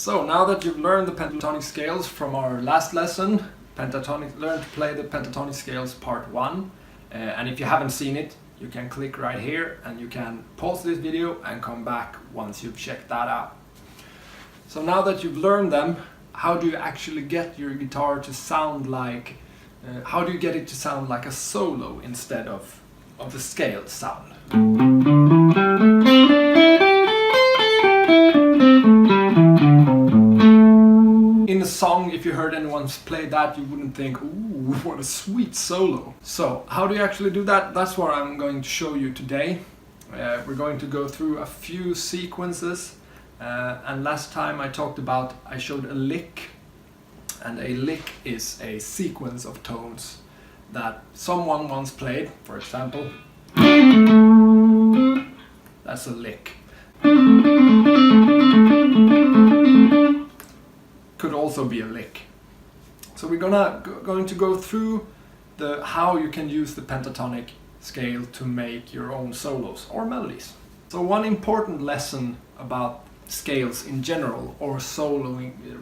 So now that you've learned the pentatonic scales from our last lesson, learn to play the pentatonic scales part 1, and if you haven't seen it, you can click right here and you can pause this video and come back once you've checked that out. So now that you've learned them, how do you actually get your guitar to sound like, how do you get it to sound like a solo instead of the scale sound? In a song, if you heard anyone play that, you wouldn't think, ooh, what a sweet solo. So, how do you actually do that? That's what I'm going to show you today. We're going to go through a few sequences. And last time I showed a lick. And a lick is a sequence of tones that someone once played. For example, that's a lick. Could also be a lick. So we're going to go through how you can use the pentatonic scale to make your own solos or melodies. So one important lesson about scales in general, or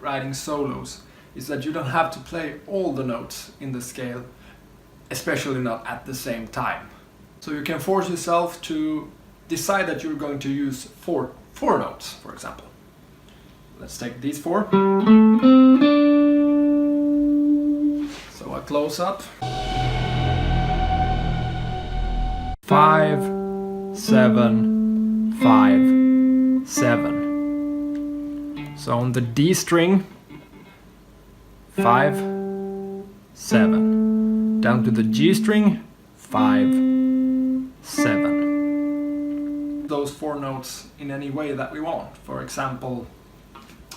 writing solos, is that you don't have to play all the notes in the scale, especially not at the same time. So you can force yourself to decide that you're going to use four notes, for example. Let's take these 4. So a close up. 5, 7, 5, 7. So on the D string, 5, 7. Down to the G string, 5, 7. Those 4 notes in any way that we want. For example,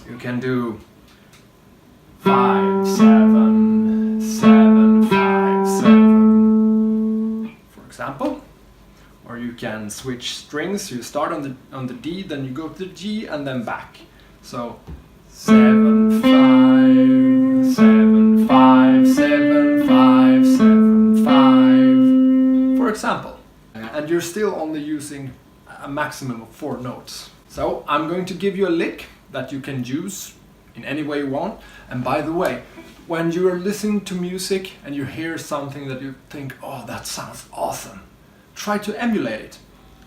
you can do 5, 7, 7, 5, 7, for example. Or you can switch strings. You start on the D, then you go to the G, and then back. So 7, 5, 7, 5, 7, 5, 7, 5, for example. And you're still only using a maximum of 4 notes. So I'm going to give you a lick that you can use in any way you want. And by the way, when you are listening to music and you hear something that you think, oh, that sounds awesome, try to emulate it.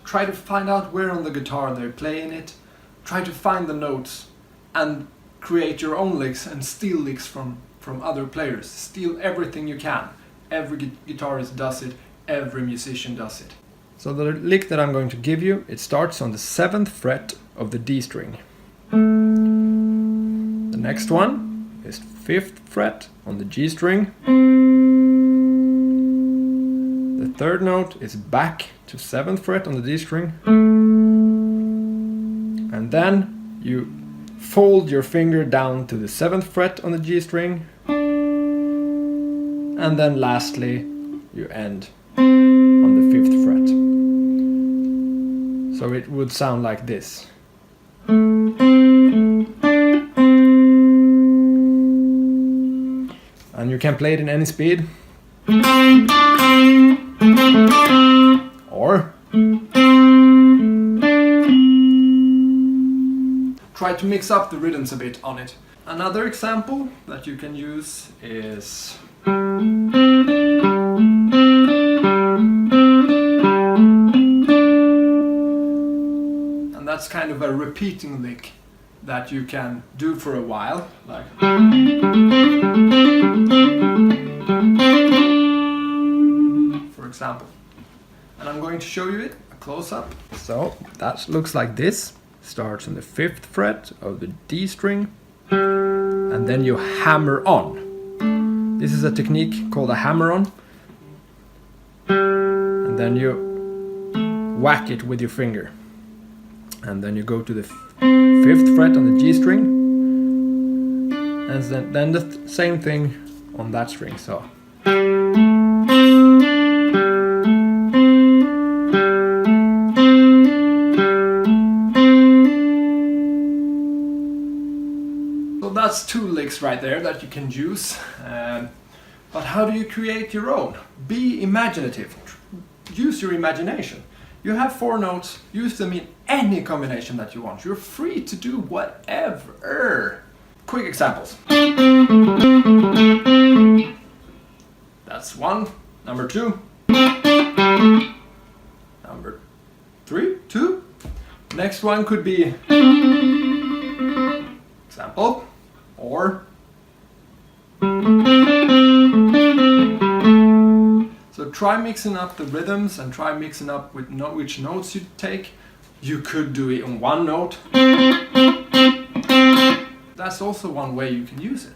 Try to find out where on the guitar they're playing it. Try to find the notes and create your own licks and steal licks from other players. Steal everything you can. Every guitarist does it. Every musician does it. So the lick that I'm going to give you, it starts on the 7th fret of the D string. The next one is 5th fret on the G string. The 3rd note is back to 7th fret on the D string. And then you fold your finger down to the 7th fret on the G string. And then lastly, you end on the 5th fret. So it would sound like this. And you can play it in any speed. Or try to mix up the rhythms a bit on it. Another example that you can use is and that's kind of a repeating lick that you can do for a while, like for example. And I'm going to show you it, a close-up. So that looks like this. Starts on the 5th fret of the D string, and then you hammer on. This is a technique called a hammer-on. And then you whack it with your finger. And then you go to the 5th fret on the G string, and then the same thing on that string. So that's 2 licks right there that you can use. But how do you create your own? Be imaginative. Use your imagination. You have 4 notes, use them any combination that you want. You're free to do whatever. Quick examples. That's one. Number two. Number three, two. Next one could be example or. So try mixing up the rhythms and try mixing up with which notes you take. You could do it on one note. That's also one way you can use it.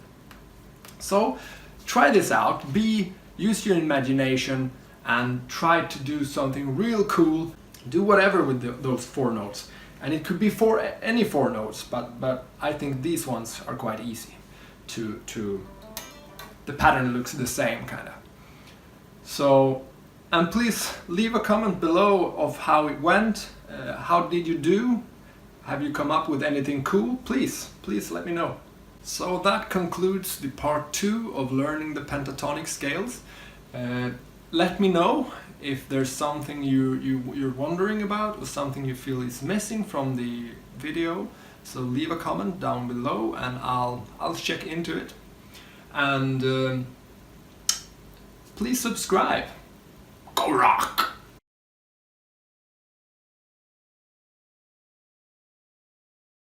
So try this out. Use your imagination and try to do something real cool. Do whatever with those 4 notes. And it could be any 4 notes, but I think these ones are quite easy to the pattern looks the same kind of. So, and please leave a comment below of how it went. How did you do? Have you come up with anything cool? Please let me know. So that concludes the part 2 of learning the pentatonic scales. Let me know if there's something you're wondering about or something you feel is missing from the video. So leave a comment down below and I'll check into it. And please subscribe. Go rock!